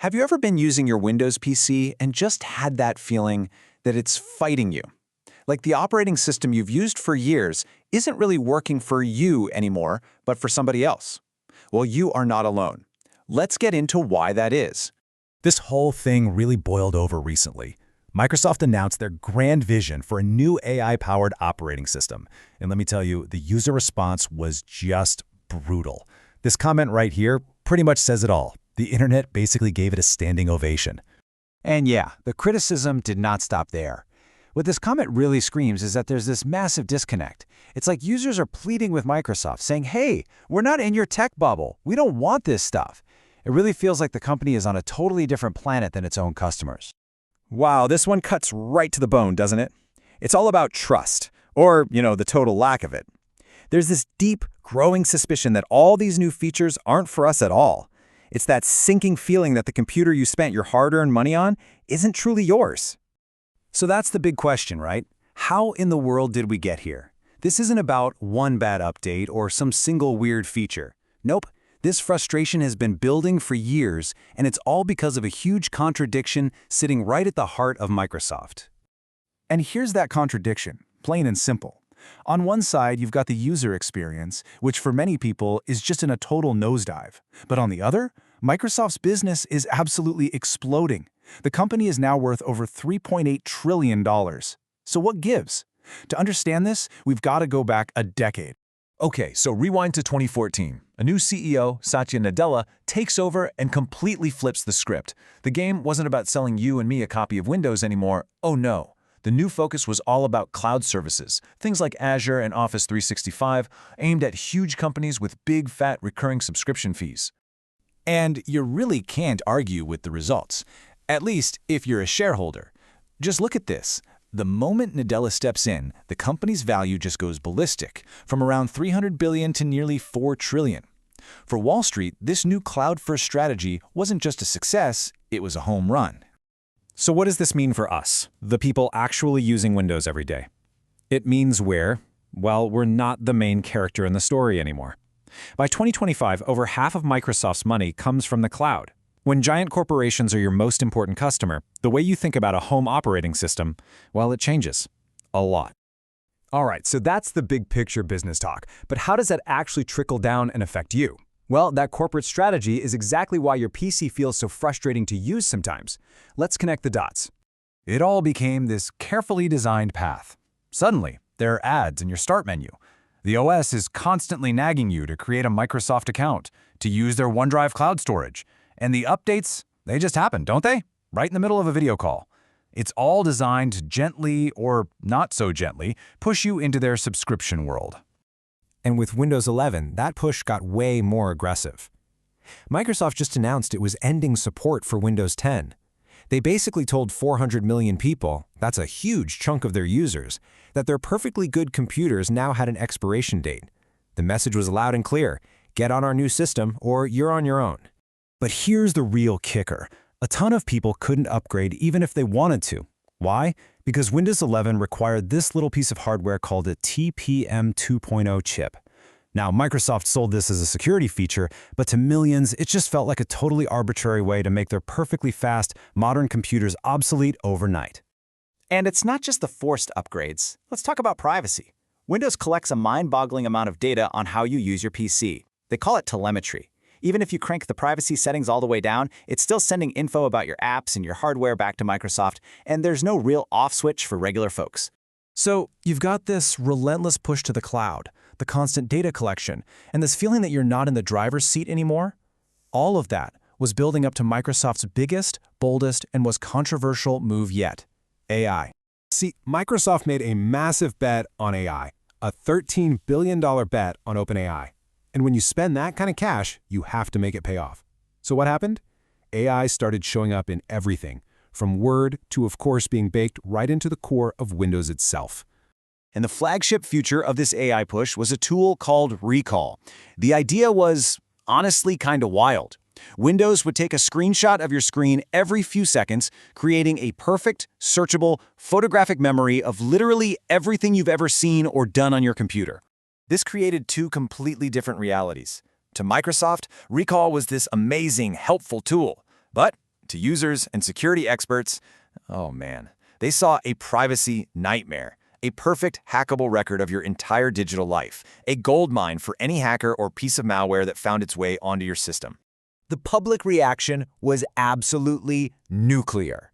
Have you ever been using your Windows PC and just had that feeling that it's fighting you? Like the operating system you've used for years isn't really working for you anymore, but for somebody else. Well, you are not alone. Let's get into why that is. This whole thing really boiled over recently. Microsoft announced their grand vision for a new AI-powered operating system. And let me tell you, the user response was just brutal. This comment right here pretty much says it all. The internet basically gave it a standing ovation. And yeah, the criticism did not stop there. What this comment really screams is that there's this massive disconnect. It's like users are pleading with Microsoft, saying, hey, we're not in your tech bubble. We don't want this stuff. It really feels like the company is on a totally different planet than its own customers. Wow, this one cuts right to the bone, doesn't it? It's all about trust, or, the total lack of it. There's this deep, growing suspicion that all these new features aren't for us at all. It's that sinking feeling that the computer you spent your hard-earned money on isn't truly yours. So that's the big question, right? How in the world did we get here? This isn't about one bad update or some single weird feature. Nope. This frustration has been building for years, and it's all because of a huge contradiction sitting right at the heart of Microsoft. And here's that contradiction, plain and simple. On one side, you've got the user experience, which for many people is just in a total nosedive. But on the other, Microsoft's business is absolutely exploding. The company is now worth over $3.8 trillion. So what gives? To understand this, we've got to go back a decade. Okay, so rewind to 2014. A new CEO, Satya Nadella, takes over and completely flips the script. The game wasn't about selling you and me a copy of Windows anymore. Oh no. The new focus was all about cloud services, things like Azure and Office 365, aimed at huge companies with big, fat, recurring subscription fees. And you really can't argue with the results, at least if you're a shareholder. Just look at this. The moment Nadella steps in, the company's value just goes ballistic, from around $300 billion to nearly $4 trillion. For Wall Street, this new cloud-first strategy wasn't just a success, it was a home run. So what does this mean for us, the people actually using Windows every day? It means we're not the main character in the story anymore. By 2025, over half of Microsoft's money comes from the cloud. When giant corporations are your most important customer, the way you think about a home operating system, it changes. A lot. All right, so that's the big picture business talk. But how does that actually trickle down and affect you? Well, that corporate strategy is exactly why your PC feels so frustrating to use sometimes. Let's connect the dots. It all became this carefully designed path. Suddenly, there are ads in your start menu. The OS is constantly nagging you to create a Microsoft account, to use their OneDrive cloud storage. And the updates, they just happen, don't they? Right in the middle of a video call. It's all designed to gently, or not so gently, push you into their subscription world. And with Windows 11, that push got way more aggressive. Microsoft just announced it was ending support for Windows 10. They basically told 400 million people, that's a huge chunk of their users, that their perfectly good computers now had an expiration date. The message was loud and clear: get on our new system or you're on your own. But here's the real kicker. A ton of people couldn't upgrade even if they wanted to. Why? Because Windows 11 required this little piece of hardware called a TPM 2.0 chip. Now, Microsoft sold this as a security feature, but to millions, it just felt like a totally arbitrary way to make their perfectly fast, modern computers obsolete overnight. And it's not just the forced upgrades. Let's talk about privacy. Windows collects a mind-boggling amount of data on how you use your PC. They call it telemetry. Even if you crank the privacy settings all the way down, it's still sending info about your apps and your hardware back to Microsoft, and there's no real off switch for regular folks. So you've got this relentless push to the cloud, the constant data collection, and this feeling that you're not in the driver's seat anymore. All of that was building up to Microsoft's biggest, boldest, and most controversial move yet: AI. See, Microsoft made a massive bet on AI, a $13 billion bet on OpenAI. And when you spend that kind of cash, you have to make it pay off. So what happened? AI started showing up in everything, from Word to, of course, being baked right into the core of Windows itself. And the flagship feature of this AI push was a tool called Recall. The idea was honestly kind of wild. Windows would take a screenshot of your screen every few seconds, creating a perfect, searchable, photographic memory of literally everything you've ever seen or done on your computer. This created two completely different realities. To Microsoft, Recall was this amazing, helpful tool. But to users and security experts, oh man, they saw a privacy nightmare. A perfect hackable record of your entire digital life. A goldmine for any hacker or piece of malware that found its way onto your system. The public reaction was absolutely nuclear.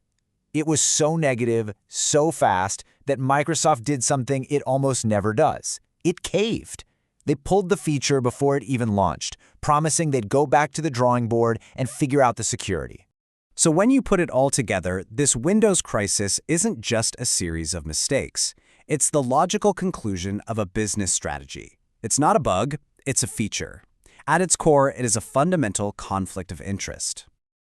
It was so negative, so fast, that Microsoft did something it almost never does. It caved. They pulled the feature before it even launched, promising they'd go back to the drawing board and figure out the security. So when you put it all together, this Windows crisis isn't just a series of mistakes. It's the logical conclusion of a business strategy. It's not a bug, it's a feature. At its core, it is a fundamental conflict of interest.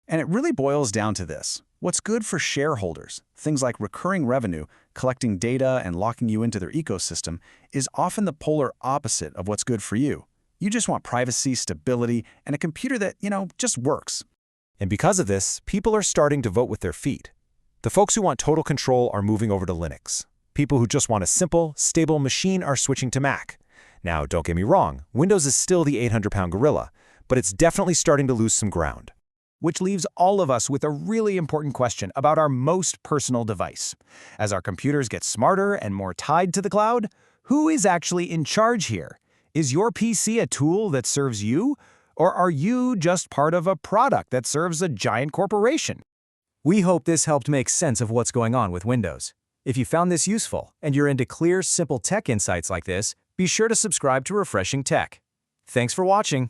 And it really boils down to this. What's good for shareholders, things like recurring revenue, collecting data and locking you into their ecosystem, is often the polar opposite of what's good for you. You just want privacy, stability, and a computer that, just works. And because of this, people are starting to vote with their feet. The folks who want total control are moving over to Linux. People who just want a simple, stable machine are switching to Mac. Now, don't get me wrong, Windows is still the 800-pound gorilla, but it's definitely starting to lose some ground. Which leaves all of us with a really important question about our most personal device. As our computers get smarter and more tied to the cloud, who is actually in charge here? Is your PC a tool that serves you? Or are you just part of a product that serves a giant corporation? We hope this helped make sense of what's going on with Windows. If you found this useful and you're into clear, simple tech insights like this, be sure to subscribe to Refreshing Tech. Thanks for watching.